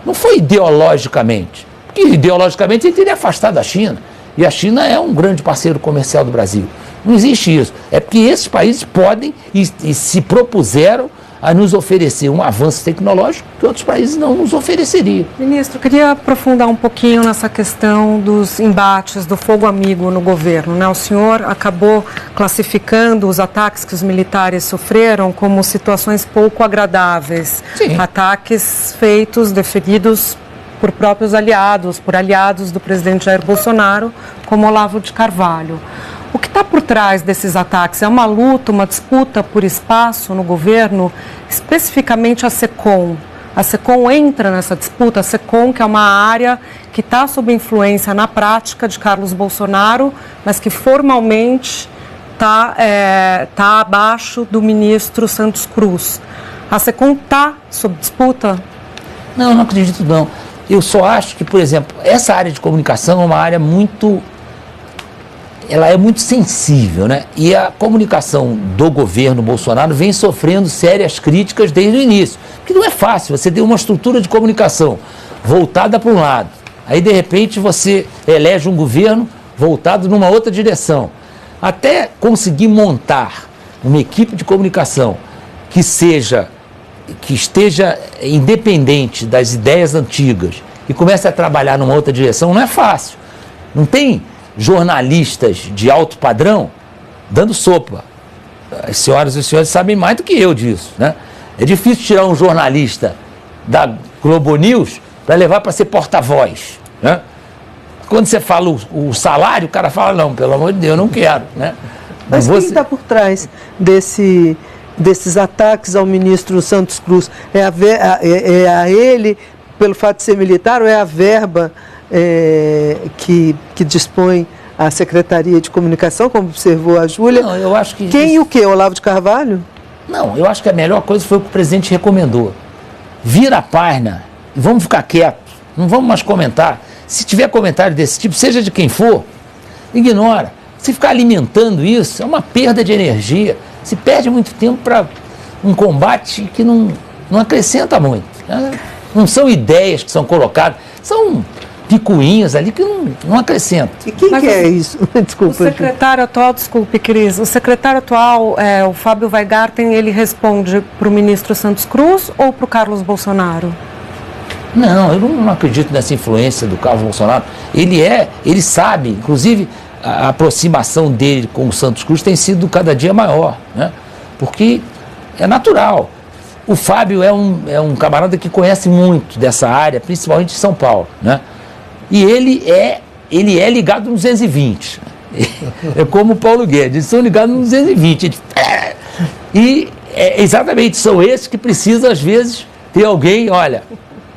Não foi ideologicamente, porque ideologicamente ele teria afastado da China, e a China é um grande parceiro comercial do Brasil. Não existe isso. É porque esses países podem e se propuseram a nos oferecer um avanço tecnológico que outros países não nos ofereceriam. Ministro, eu queria aprofundar um pouquinho nessa questão dos embates, do fogo amigo no governo, né? O senhor acabou classificando os ataques que os militares sofreram como situações pouco agradáveis. Sim. Ataques feitos, deferidos por próprios aliados, por aliados do presidente Jair Bolsonaro, como Olavo de Carvalho. O que está por trás desses ataques? É uma luta, uma disputa por espaço no governo, especificamente a SECOM. A SECOM entra nessa disputa, a SECOM, que é uma área que está sob influência na prática de Carlos Bolsonaro, mas que formalmente está abaixo do ministro Santos Cruz. A SECOM está sob disputa? Não acredito não. Eu só acho que, por exemplo, essa área de comunicação é uma área muito sensível, né? E a comunicação do governo Bolsonaro vem sofrendo sérias críticas desde o início. Porque não é fácil, você ter uma estrutura de comunicação voltada para um lado, aí de repente você elege um governo voltado numa outra direção. Até conseguir montar uma equipe de comunicação que esteja independente das ideias antigas e comece a trabalhar numa outra direção, não é fácil. Não tem jornalistas de alto padrão dando sopa. As senhoras e os senhores sabem mais do que eu disso, né? É difícil tirar um jornalista da Globo News para levar para ser porta-voz, né? Quando você fala o salário, o cara fala, não, pelo amor de Deus, eu não quero, né? Mas quem está por trás desses ataques ao ministro Santos Cruz? É a ele, pelo fato de ser militar, ou é a verba que dispõe a Secretaria de Comunicação, como observou a Júlia? Não, eu acho que... Quem e o quê? Olavo de Carvalho? Não, eu acho que a melhor coisa foi o que o presidente recomendou. Vira a página e vamos ficar quietos, não vamos mais comentar. Se tiver comentário desse tipo, seja de quem for, ignora. Se ficar alimentando isso, é uma perda de energia. Se perde muito tempo para um combate que não acrescenta muito, né? Não são ideias que são colocadas, são picuinhas ali que não acrescentam. E quem que é isso? Desculpa. O secretário atual, desculpe, Cris, o secretário atual, o Fábio Weingarten, ele responde para o ministro Santos Cruz ou para o Carlos Bolsonaro? Não, eu não acredito nessa influência do Carlos Bolsonaro. Ele sabe, inclusive a aproximação dele com o Santos Cruz tem sido cada dia maior, né? Porque é natural. O Fábio é um camarada que conhece muito dessa área, principalmente de São Paulo, né? E ele é ligado no 220. É como o Paulo Guedes, eles são ligados no 220. E exatamente, são esses que precisam, às vezes, ter alguém, olha,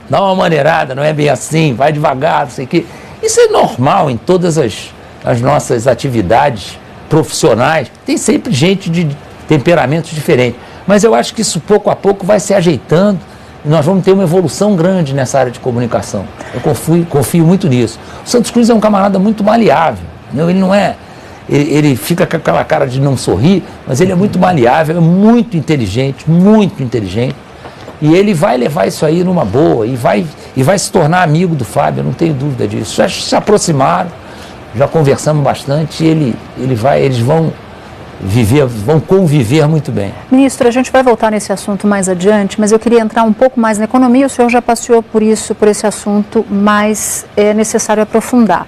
dá uma maneirada, não é bem assim, vai devagar, não sei o quê. Isso é normal em todas as nossas atividades profissionais. Tem sempre gente de temperamentos diferentes. Mas eu acho que isso pouco a pouco vai se ajeitando e nós vamos ter uma evolução grande nessa área de comunicação. Eu confio muito nisso. O Santos Cruz é um camarada muito maleável, entendeu? Ele não é... Ele fica com aquela cara de não sorrir, mas ele é muito maleável, é muito inteligente, e ele vai levar isso aí numa boa e vai se tornar amigo do Fábio, eu não tenho dúvida disso. Já se aproximaram, já conversamos bastante e eles vão conviver muito bem. Ministro, a gente vai voltar nesse assunto mais adiante, mas eu queria entrar um pouco mais na economia. O senhor já passeou por esse assunto, mas é necessário aprofundar.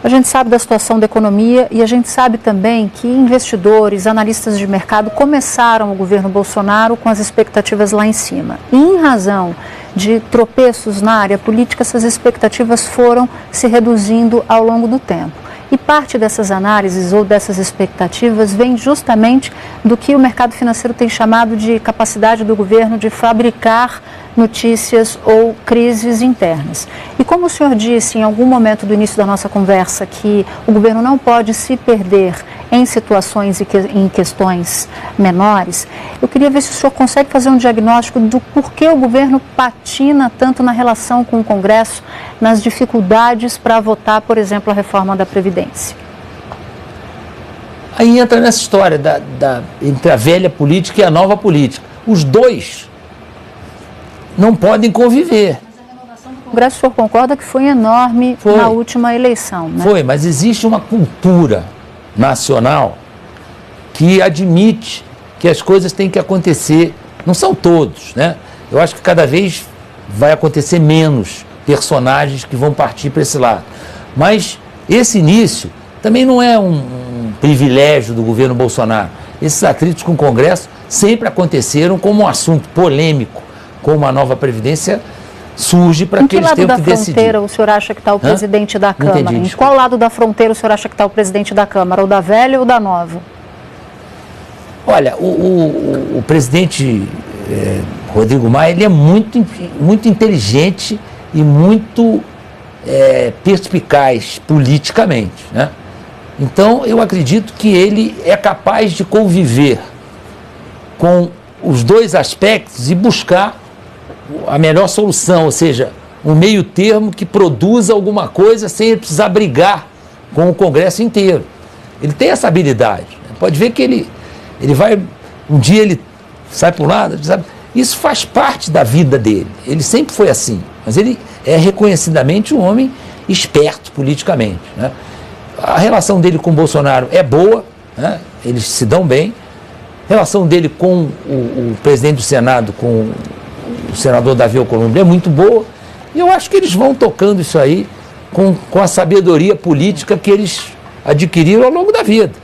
A gente sabe da situação da economia e a gente sabe também que investidores, analistas de mercado começaram o governo Bolsonaro com as expectativas lá em cima. E em razão de tropeços na área política, essas expectativas foram se reduzindo ao longo do tempo. E parte dessas análises ou dessas expectativas vem justamente do que o mercado financeiro tem chamado de capacidade do governo de fabricar notícias ou crises internas. E como o senhor disse em algum momento do início da nossa conversa que o governo não pode se perder em situações e em questões menores, eu queria ver se o senhor consegue fazer um diagnóstico do porquê o governo patina tanto na relação com o Congresso, nas dificuldades para votar, por exemplo, a reforma da Previdência. Aí entra nessa história entre a velha política e a nova política. Os dois não podem conviver. O Congresso, o senhor concorda que foi enorme na última eleição, né? Foi, mas existe uma cultura nacional que admite que as coisas têm que acontecer, não são todos, né? Eu acho que cada vez vai acontecer menos personagens que vão partir para esse lado. Mas esse início também não é um privilégio do governo Bolsonaro. Esses atritos com o Congresso sempre aconteceram como um assunto polêmico, como a nova Previdência surge para que eles tenham que decidir. Em que lado da fronteira o senhor acha que está o presidente da Câmara? Em qual lado da fronteira o senhor acha que está o presidente da Câmara? O da velha ou da nova? Olha, o presidente Rodrigo Maia, ele é muito inteligente e muito perspicaz politicamente, né? Então, eu acredito que ele é capaz de conviver com os dois aspectos e buscar a melhor solução, ou seja, um meio termo que produza alguma coisa sem ele precisar brigar com o Congresso inteiro. Ele tem essa habilidade. Pode ver que ele vai, um dia ele sai para um lado, sabe? Isso faz parte da vida dele. Ele sempre foi assim, mas ele é reconhecidamente um homem esperto politicamente, né? A relação dele com o Bolsonaro é boa, né? Eles se dão bem. A relação dele com o presidente do Senado, com o senador Davi Alcolumbre, é muito boa. E eu acho que eles vão tocando isso aí com a sabedoria política que eles adquiriram ao longo da vida.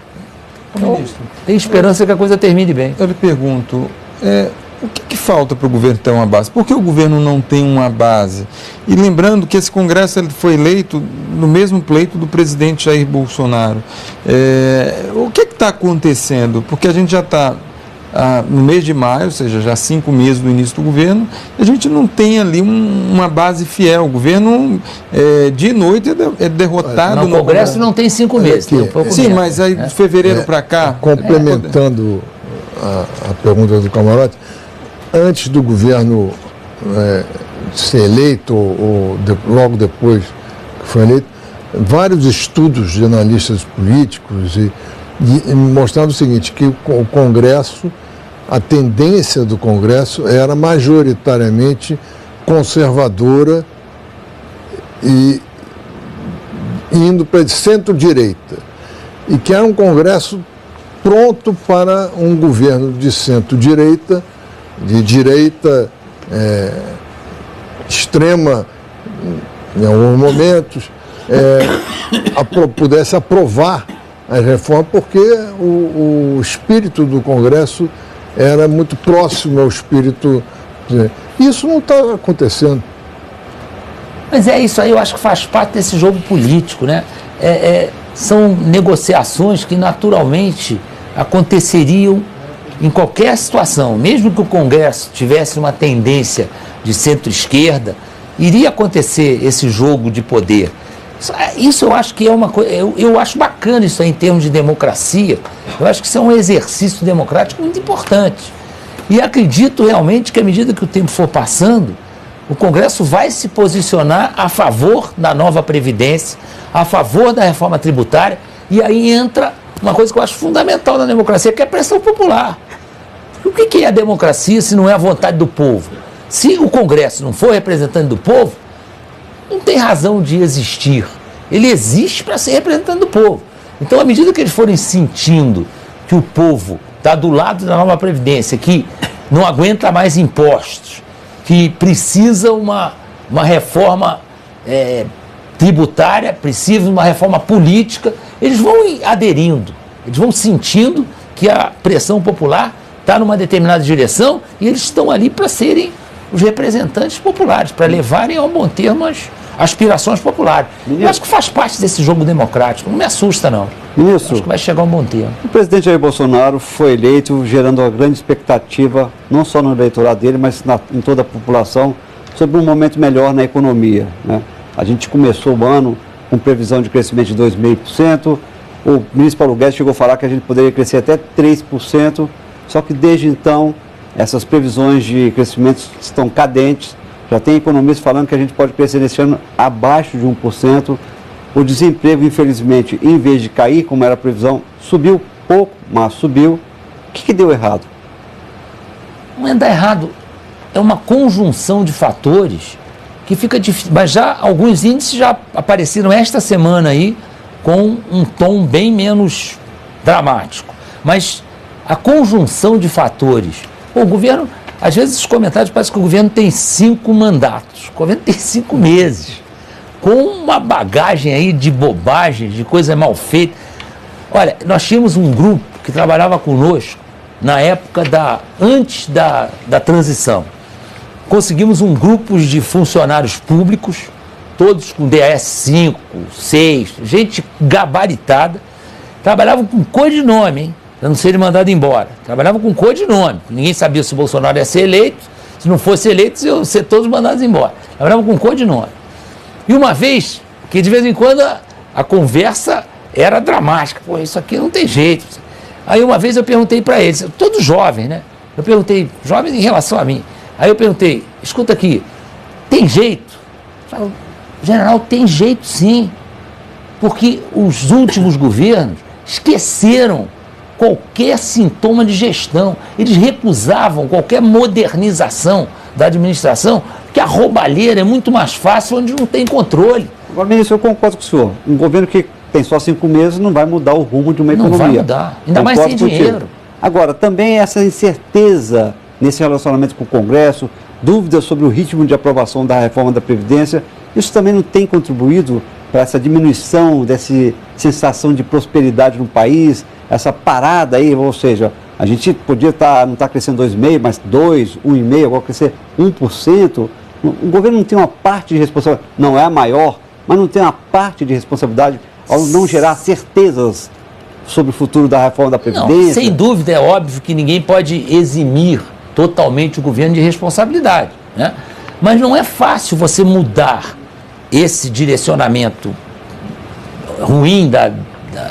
Então, tem esperança que a coisa termine bem. Eu lhe pergunto, o que falta para o governo ter uma base? Por que o governo não tem uma base? E lembrando que esse Congresso ele foi eleito no mesmo pleito do presidente Jair Bolsonaro. O que está acontecendo? Porque a gente já está no mês de maio, ou seja, já 5 meses do início do governo, a gente não tem ali uma base fiel. O governo, dia e noite, é derrotado. O Congresso não tem 5 meses. Tem um pouco sim, menos, mas aí de fevereiro para cá... Complementando a pergunta do camarote, antes do governo ser eleito, ou logo depois que foi eleito, vários estudos de analistas políticos e mostraram o seguinte, que o Congresso, a tendência do Congresso era majoritariamente conservadora e indo para centro-direita, e que era um Congresso pronto para um governo de centro-direita, de direita extrema em alguns momentos, pudesse aprovar as reformas, porque o espírito do Congresso era muito próximo ao espírito. Isso não está acontecendo. Mas isso aí, eu acho que faz parte desse jogo político, né? São negociações que naturalmente aconteceriam em qualquer situação. Mesmo que o Congresso tivesse uma tendência de centro-esquerda, iria acontecer esse jogo de poder. Isso eu acho que é uma coisa, eu acho bacana isso aí em termos de democracia. Eu acho que isso é um exercício democrático muito importante. E acredito realmente que à medida que o tempo for passando, o Congresso vai se posicionar a favor da nova Previdência, a favor da reforma tributária, e aí entra uma coisa que eu acho fundamental na democracia, que é a pressão popular. O que é a democracia se não é a vontade do povo? Se o Congresso não for representante do povo, não tem razão de existir. Ele existe para ser representante do povo. Então, à medida que eles forem sentindo que o povo está do lado da nova Previdência, que não aguenta mais impostos, que precisa uma reforma tributária, precisa de uma reforma política. Eles vão aderindo, eles vão sentindo que a pressão popular está numa determinada direção e eles estão ali para serem os representantes populares, para levarem ao bom termo as aspirações populares. Eu acho que faz parte desse jogo democrático, não me assusta não. Ministro, acho que vai chegar um bom tempo. O presidente Jair Bolsonaro foi eleito gerando uma grande expectativa, não só no eleitorado dele, mas em toda a população, sobre um momento melhor na economia, né? A gente começou o ano com previsão de crescimento de 2,5%, o ministro Paulo Guedes chegou a falar que a gente poderia crescer até 3%, só que desde então essas previsões de crescimento estão cadentes, já tem economistas falando que a gente pode crescer nesse ano abaixo de 1%, o desemprego, infelizmente, em vez de cair, como era a previsão, subiu pouco, mas subiu. O que deu errado? Não é dar errado, é uma conjunção de fatores que fica difícil, mas já alguns índices já apareceram esta semana aí com um tom bem menos dramático, mas a conjunção de fatores, o governo, às vezes os comentários parecem que o governo tem 5 mandatos, o governo tem 5 meses, com uma bagagem aí de bobagens, de coisa mal feita. Olha, nós tínhamos um grupo que trabalhava conosco na época antes da transição. Conseguimos um grupo de funcionários públicos, todos com DAS 5, 6, gente gabaritada, trabalhavam com codinome, hein? Para não serem mandados embora. Trabalhavam com codinome. Ninguém sabia se o Bolsonaro ia ser eleito, se não fosse eleito, iam ser todos mandados embora. Trabalhavam com codinome. E uma vez, que de vez em quando a conversa era dramática, pô, isso aqui não tem jeito. Aí uma vez eu perguntei para eles, todos jovens, né? Eu perguntei, jovens em relação a mim. Aí eu perguntei, escuta aqui, tem jeito? Falo, general, tem jeito sim, porque os últimos governos esqueceram qualquer sintoma de gestão, eles recusavam qualquer modernização da administração, porque a roubalheira é muito mais fácil onde não tem controle. Agora, ministro, eu concordo com o senhor, um governo que tem só 5 meses não vai mudar o rumo de uma economia. Não vai mudar, ainda mais sem dinheiro. Agora, também essa incerteza nesse relacionamento com o Congresso, dúvidas sobre o ritmo de aprovação da reforma da Previdência, isso também não tem contribuído para essa diminuição dessa sensação de prosperidade no país, essa parada aí, ou seja, a gente podia não estar crescendo 2,5%, mas 2%, 1,5%, agora crescer 1%. O governo não tem uma parte de responsabilidade, não é a maior, mas não tem uma parte de responsabilidade ao não gerar certezas sobre o futuro da reforma da Previdência. Não, sem dúvida, é óbvio que ninguém pode eximir totalmente o governo de responsabilidade, né? Mas não é fácil você mudar esse direcionamento ruim da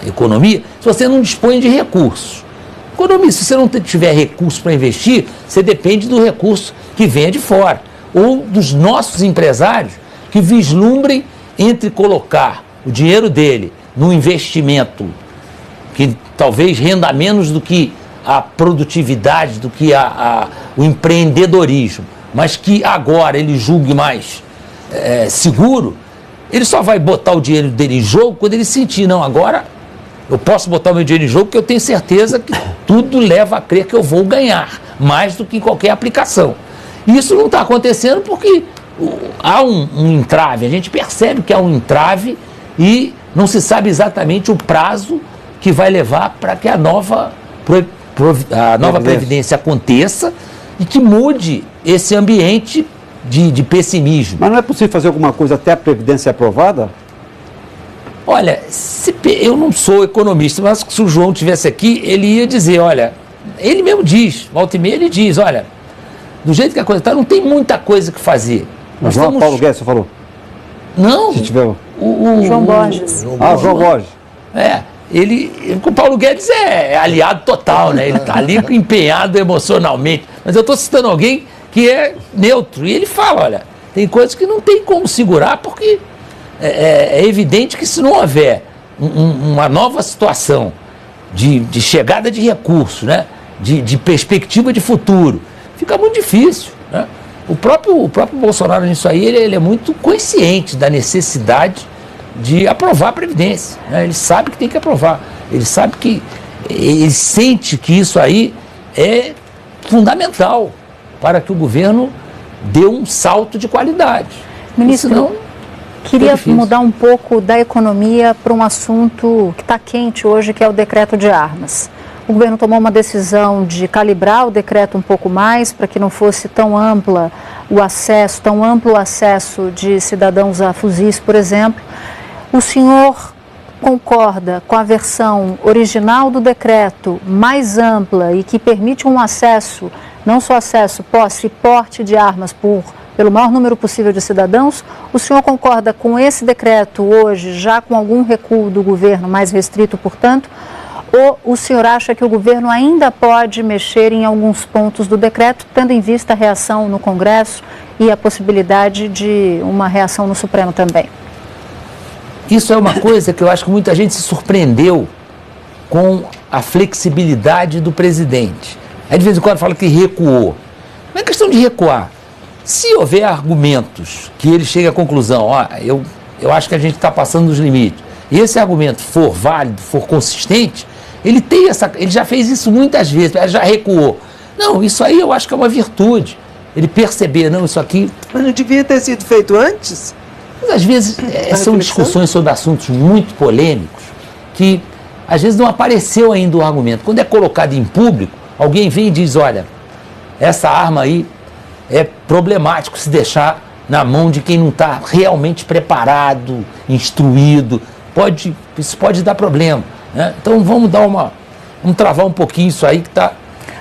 economia se você não dispõe de recursos. Economia, se você não tiver recursos para investir, você depende do recurso que venha de fora, ou dos nossos empresários que vislumbrem entre colocar o dinheiro dele num investimento que talvez renda menos do que a produtividade, do que o empreendedorismo, mas que agora ele julgue mais seguro, ele só vai botar o dinheiro dele em jogo quando ele sentir, não, agora eu posso botar o meu dinheiro em jogo porque eu tenho certeza que tudo leva a crer que eu vou ganhar, mais do que em qualquer aplicação. E isso não está acontecendo porque há um entrave, a gente percebe que há um entrave e não se sabe exatamente o prazo que vai levar para que a nova Previdência aconteça e que mude esse ambiente de pessimismo. Mas não é possível fazer alguma coisa até a Previdência ser aprovada? Olha, eu não sou economista, mas se o João estivesse aqui, ele ia dizer, olha, ele mesmo diz, volta e meia ele diz, olha, do jeito que a coisa está, não tem muita coisa que fazer. Mas João Paulo Guedes, você falou? Não. Se tiver... o João Borges. João Borges. O Paulo Guedes é aliado total, né? Ele está ali empenhado emocionalmente. Mas eu estou citando alguém que é neutro. E ele fala, olha, tem coisas que não tem como segurar, porque é evidente que se não houver uma nova situação de chegada de recursos, né? De perspectiva de futuro, fica muito difícil, né? O próprio Bolsonaro nisso aí, ele é muito consciente da necessidade de aprovar a Previdência, né? Ele sabe que tem que aprovar, ele sente que isso aí é fundamental para que o governo dê um salto de qualidade. Ministro, senão... Queria mudar um pouco da economia para um assunto que está quente hoje, que é o decreto de armas. O governo tomou uma decisão de calibrar o decreto um pouco mais para que não fosse tão amplo o acesso de cidadãos a fuzis, por exemplo. O senhor concorda com a versão original do decreto, mais ampla e que permite um acesso, não só acesso, posse e porte de armas pelo maior número possível de cidadãos? O senhor concorda com esse decreto hoje, já com algum recuo do governo, mais restrito, portanto? Ou o senhor acha que o governo ainda pode mexer em alguns pontos do decreto, tendo em vista a reação no Congresso e a possibilidade de uma reação no Supremo também? Isso é uma coisa que eu acho que muita gente se surpreendeu com a flexibilidade do presidente. Aí de vez em quando fala que recuou. Não é questão de recuar. Se houver argumentos que ele chegue à conclusão, eu acho que a gente está passando dos limites, e esse argumento for válido, for consistente, ele já fez isso muitas vezes, ele já recuou. Não, isso aí eu acho que é uma virtude. Ele perceber, não, isso aqui... Mas não devia ter sido feito antes? Mas às vezes são discussões sobre assuntos muito polêmicos que às vezes não apareceu ainda o argumento. Quando é colocado em público, alguém vem e diz, olha, essa arma aí é problemático se deixar na mão de quem não está realmente preparado, instruído. Isso pode dar problema, né? Então vamos travar um pouquinho isso aí que está...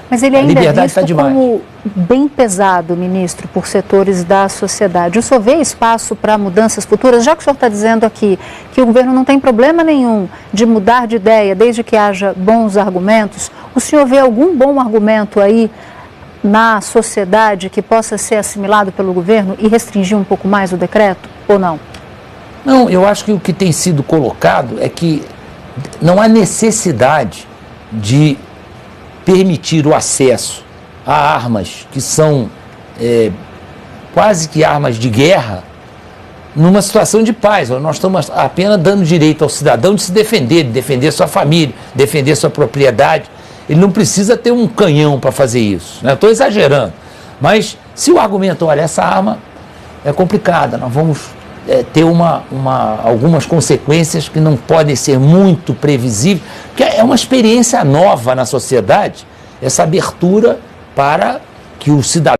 Mas ele ainda é visto como bem pesado, ministro, por setores da sociedade. O senhor vê espaço para mudanças futuras? Já que o senhor está dizendo aqui que o governo não tem problema nenhum de mudar de ideia, desde que haja bons argumentos, o senhor vê algum bom argumento aí na sociedade que possa ser assimilado pelo governo e restringir um pouco mais o decreto, ou não? Não, eu acho que o que tem sido colocado é que não há necessidade de permitir o acesso a armas que são quase que armas de guerra numa situação de paz. Nós estamos apenas dando direito ao cidadão de se defender, de defender sua família, defender sua propriedade. Ele não precisa ter um canhão para fazer isso, né? Estou exagerando, mas se o argumento, olha, essa arma é complicada, nós vamos ter algumas consequências que não podem ser muito previsíveis, porque é uma experiência nova na sociedade, essa abertura para que o cidadão